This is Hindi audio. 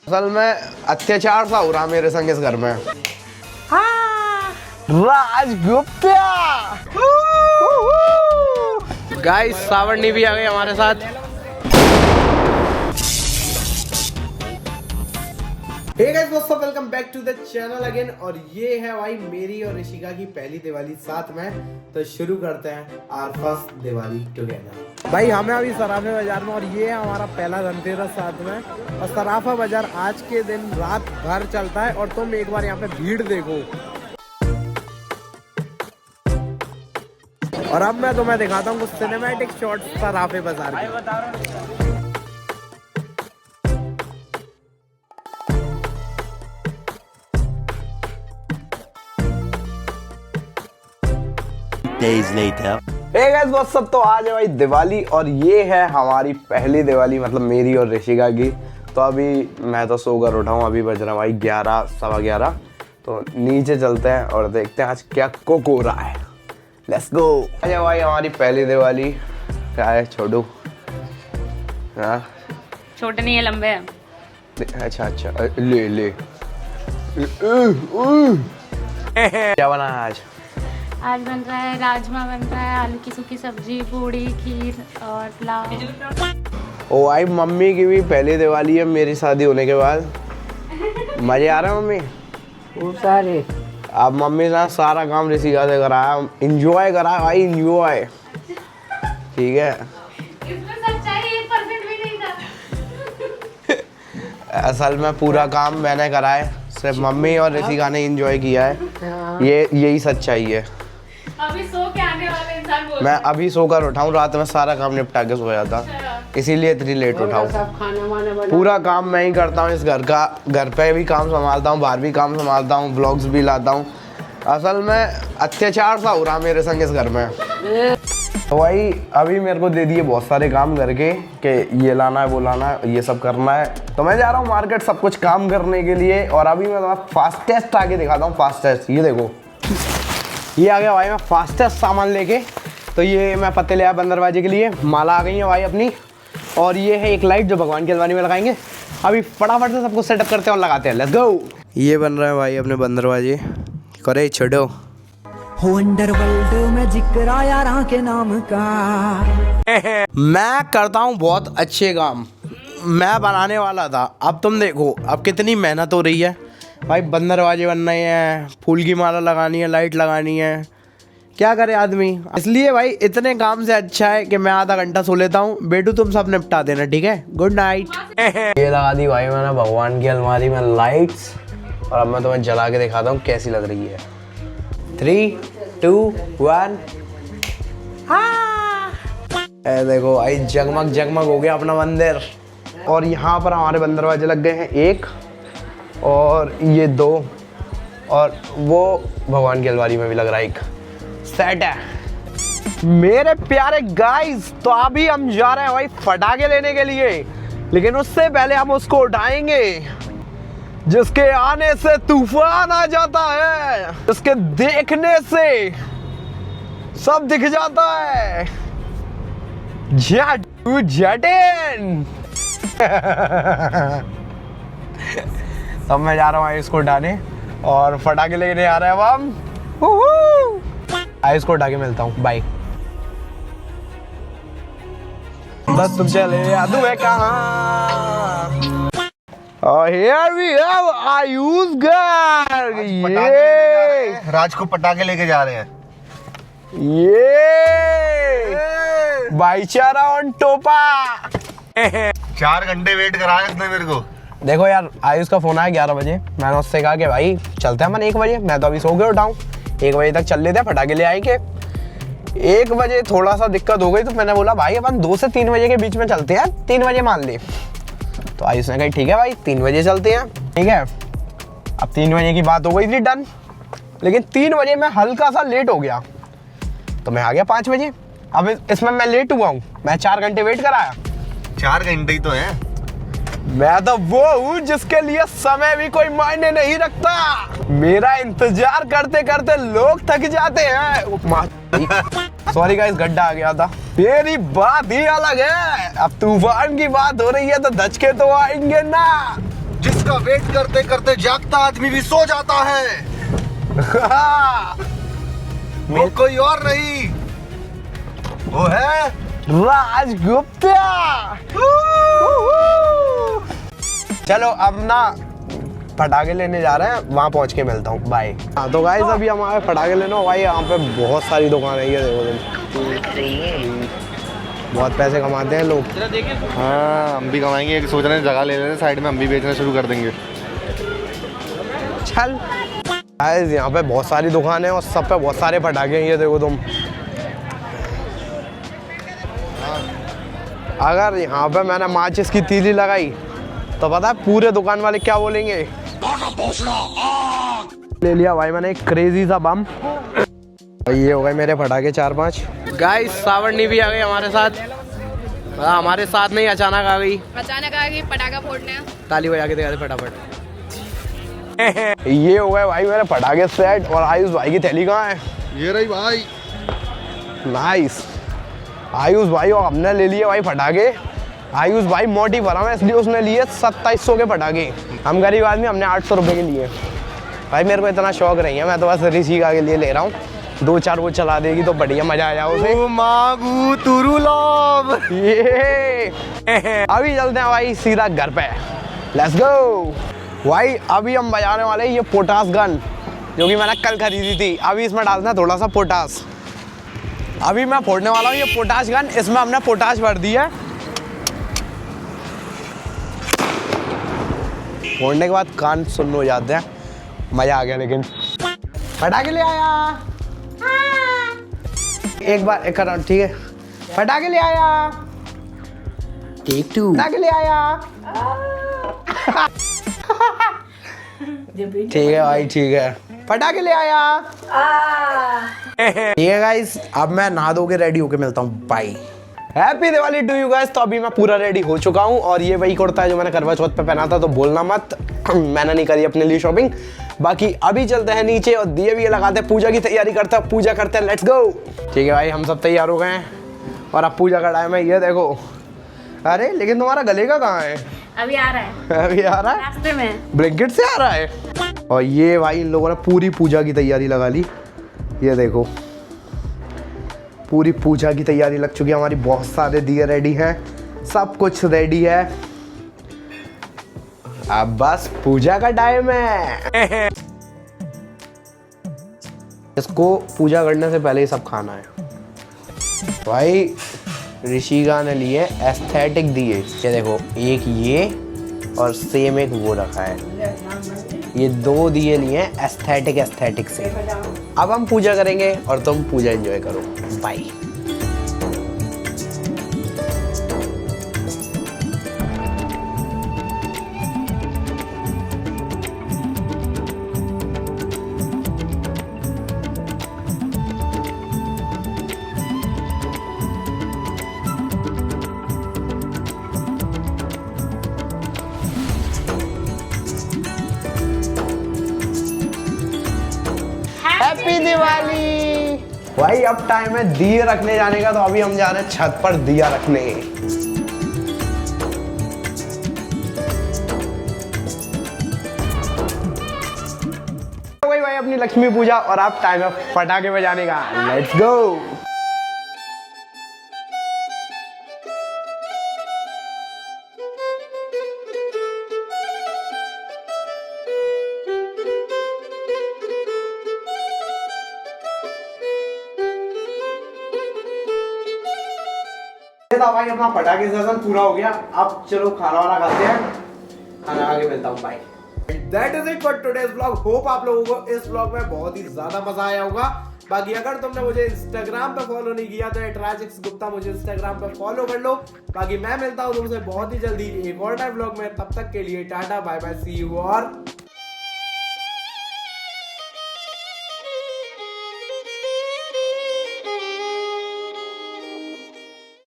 असल में अत्याचार सा हो रहा मेरे संग इस घर में। हाँ। राजगुप्ता गाइस, सावरनी भी आ गई हमारे साथ। Hey guys, what's up, welcome back to the channel again. और ये है भाई मेरी और ऋषिका की पहली दिवाली साथ में। तो शुरू करते हैं आवर फर्स्ट दिवाली टुगेदर। भाई हमें अभी सराफा बाजार में, और ये है हमारा पहला धनतेरस साथ में। और सराफा बाजार आज के दिन रात भर चलता है। और तुम एक बार यहाँ पे भीड़ देखो। और अब मैं तुम्हें दिखाता हूँ कुछ सिनेमैटिक शॉट्स सराफा बाजार के। Days later. Hey guys, what's up? तो आज है भाई दिवाली, और ये है हमारी पहली दिवाली, मतलब मेरी और ऋषिका की। तो अभी मैं तो सोकर उठा हूँ, अभी बज रहा भाई 11, सवा 11। तो नीचे चलते हैं और देखते हैं आज क्या कुक हो रहा है। Let's go. आज है भाई हमारी पहली दिवाली। क्या है छोटू? हाँ, छोटे नहीं है, लंबे हैं। अच्छा, ले क्या बना है आज? आज बन रहा है राजमा, बन रहा है आलू की सूखी सब्जी, पूड़ी, खीर और पुलाव। ओ भाई, मम्मी की भी पहली दिवाली है मेरी शादी होने के बाद। मजे आ रहे हैं मम्मी? वो सारे अब मम्मी ने सारा काम ऋषिका से कराया, इंजॉय कराया भाई, इंजॉय। ठीक है, इसमें सच्चाई 1% भी नहीं था। असल में पूरा काम मैंने कराया, सिर्फ मम्मी और ऋषिका ने इंजॉय किया है। यही सच्चाई है। अभी सो के आने वाले इंसान बोल मैं अभी सोकर उठाऊं, रात में सारा काम निपटा के सोया था, इसीलिए इतनी लेट उठाऊं। सब खाना वाना बना। पूरा काम मैं ही करता हूँ इस घर का। घर पे भी काम संभालता हूँ, बाहर भी काम संभालता हूँ, व्लॉग्स भी लाता हूँ। असल में अत्याचार सा हो रहा मेरे संग इस घर में। तो भाई अभी मेरे को दे दिए बहुत सारे काम घर के, कि ये लाना है, वो लाना है, ये सब करना है। तो मैं जा रहा हूँ मार्केट सब कुछ काम करने के लिए। और अभी मैं तुम्हें फास्टेस्ट आगे दिखाता हूँ। फास्टेस्ट, ये देखो, ये आ गया भाई मैं फास्टेस्ट सामान लेके। तो ये मैं पत्ते ले आया बंदरबाजी के लिए। माला आ गई है भाई अपनी। और ये है एक लाइट जो भगवान की अलमारी में लगाएंगे। अभी फटाफट से सब कुछ सेटअप करते हैं और लगाते हैं। Let's go. ये बन रहा है भाई अपने बंदरबाजी। करे छोड़ो, अंडरवर्ल्ड में जिक्र आया राह के नाम का। मैं करता हूँ बहुत अच्छे काम। मैं बनाने वाला था, अब तुम देखो अब कितनी मेहनत हो रही है भाई। बंदरबाजे बनना है, फूल की माला लगानी है, लाइट लगानी है, क्या करे आदमी। इसलिए भाई इतने काम से अच्छा है कि मैं आधा घंटा सो लेता हूँ। बेटू तुम सब निपटा देना, ठीक है? Good night. ये लगा दी भाई मैंने भगवान की अलमारी में लाइट्स। और अब मैं तुम्हें जला के दिखाता हूँ कैसी लग रही है। 3, 2, 1। देखो भाई, जगमग जगमग हो गया अपना मंदिर। और यहाँ पर हमारे बंदरबाजे लग गए हैं, 1 और ये 2, और वो भगवान की अलमारी में भी लग रहा है 1। सेट है मेरे प्यारे गाइस। तो अभी हम जा रहे हैं भाई पटाखे लेने के लिए, लेकिन उससे पहले हम उसको उठाएंगे जिसके आने से तूफान आ जाता है, जिसके देखने से सब दिख जाता है। जटिन। तब मैं जा रहा हूँ इसको उठाने, और फटाके लेने आ रहे हैं अब हम। आइस को उठा के मिलता हूँ, बाय। बस तुम चले यादू है कहाँ। Here we have आयुष घर। ये राज को पटाखे लेके जा रहे हैं। ये भाईचारा ऑन टोपा। 4 घंटे वेट कराया इसने मेरे को। देखो यार, आयुष का फोन आया 11 बजे। मैंने उससे कहा कि भाई चलते हैं अपन 1 बजे। मैं तो अभी सो के उठाऊं, 1 बजे तक चल लेते हैं, फटाके ले आएंगे। 1 बजे थोड़ा सा दिक्कत हो गई, तो मैंने बोला भाई अपन 2 से 3 बजे के बीच में चलते हैं, 3 बजे मान ली। तो आयुष ने कहा ठीक है भाई 3 बजे चलते हैं, ठीक है। अब 3 बजे की बात हो गई थी डन, लेकिन 3 बजे मैं हल्का सा लेट हो गया, तो मैं आ गया 5 बजे। अब इसमें मैं लेट हुआ हूँ, मैं 4 घंटे वेट कराया। 4 घंटे ही तो है। मैं तो वो हूँ जिसके लिए समय भी कोई मायने नहीं रखता। मेरा इंतजार करते करते लोग थक जाते हैं। सॉरी गाइस, गड्ढा आ गया था। तेरी बात ही अलग है। अब तूफान की बात हो रही है तो धचके तो आएंगे ना। जिसका वेट करते करते जागता आदमी भी सो जाता है। वो कोई और नहीं, वो है राजगुप्ता। चलो अब ना पटाखे लेने जा रहे हैं, वहाँ पहुँच के मिलता हूँ। बाय। हाँ तो गाइस अभी हमारे पटाखे लेना भाई, यहाँ पे बहुत सारी दुकान है। ये देखो बहुत पैसे कमाते हैं लोग। हाँ हम भी कमाएंगे। एक सोच रहे हैं जगह ले लेते हैं साइड में, हम भी बेचना शुरू कर देंगे। चल गाइस यहाँ पे बहुत सारी दुकान है और सब पे बहुत सारे पटाखे हैं। ये देखो तुम, अगर यहाँ पे मैंने माचिस की तीली लगाई तो पता है पूरे दुकान वाले क्या बोलेंगे। ले लिया भाई मैंने एक क्रेजी सा बम। ये हो गए मेरे पटाखे 4-5। गाइस सावरनी भी आ गई हमारे साथ। हमारे साथ नहीं, अचानक आ गई। पटाखा फोड़ने। ताली बजा के दिखा दे फटाफट। ये हो गए भाई मेरे पटाखे सेट। और आयुष भाई की थैली कहाँ है? ये रही भाई। नाइस। आयुष भाई और हमने ले लिए भाई पटाखे। आयुष भाई मोटी भरा है इसलिए उसने लिए 2700 के पटाखे। हम गरीब आदमी, हमने 800 रुपये के लिए। भाई मेरे को इतना शौक नहीं है, मैं तो बस ऋषिका के लिए ले रहा हूँ। 2-4 वो चला देगी तो बढ़िया मजा आ जाओ उसे। मागू तुरु लोब। ये अभी चलते हैं भाई सीधा घर पे। लेट्स गो भाई। अभी हम बजाने वाले हैं ये पोटास गन, जो कि मैंने कल खरीदी थी। अभी इसमें डालना है थोड़ा सा पोटास। अभी मैं फोड़ने वाला हूँ ये पोटास गन। इसमें हमने पोटास भर दी है। फोड़ने के बाद कान सुन्न हो जाते हैं। मजा आ गया। लेकिन पटाखे ले आया। एक बार एक राउंड, ठीक है। पटाखे ले आया। टेक 2। पटाखे ले आया। ठीक है भाई, ठीक है। पटाखे ले आया। ठीक है गाइस, अब मैं नहा धो के रेडी होके मिलता हूँ। Bye. Happy Diwali to you guys. तो अभी मैं पूरा रेडी हो चुका हूँ और ये वही कुर्ता है जो मैंने करवा चौथ पे पहना था, तो बोलना मत मैंने नहीं करी अपने लिए शॉपिंग। बाकी अभी चलते हैं नीचे और दिए भी लगाते हैं, पूजा की तैयारी करते हैं, पूजा करते हैं। Let's go. ठीक है भाई, हम सब तैयार हो गए हैं और अब पूजा का टाइम है। ये देखो। अरे लेकिन तुम्हारा गले का कहाँ है? अभी आ रहा है। अभी आ रहा है रास्ते में, ब्लैंकेट से आ रहा है। और ये भाई इन लोगों ने पूरी पूजा की तैयारी लगा ली। ये देखो पूरी पूजा की तैयारी लग चुकी है हमारी। बहुत सारे दिए रेडी हैं, सब कुछ रेडी है। अब बस पूजा का टाइम है। इसको पूजा करने से पहले ही सब खाना है। भाई ऋषिका ने लिए एस्थेटिक दिए। ये देखो, एक ये और सेम एक वो रखा है। ये 2 दिए लिए एस्थेटिक से। अब हम पूजा करेंगे और तुम पूजा एंजॉय करो। बाय। हैप्पी दिवाली। भाई अब टाइम है दिए रखने जाने का, तो अभी हम जा रहे हैं छत पर दिया रखने। भाई अपनी लक्ष्मी पूजा और अब टाइम है पटाखे बजाने का। Let's go. भाई अपना पटाखे सेशन पूरा हो गया। अब चलो खाना वाना खाते हैं। खाना आगे मिलता हूँ। Bye. That is it for today's vlog. Hope आप लोगों को इस vlog में बहुत ही ज्यादा मजा आया होगा। बाकी अगर तुमने मुझे इंस्टाग्राम पे फॉलो नहीं किया तो @राजिक्स गुप्ता मुझे इंस्टाग्राम पे फॉलो कर लो। बाकी मैं मिलता हूँ तुमसे बहुत ही जल्दी एक और नए vlog में। तब तक के लिए tata bye bye, see you और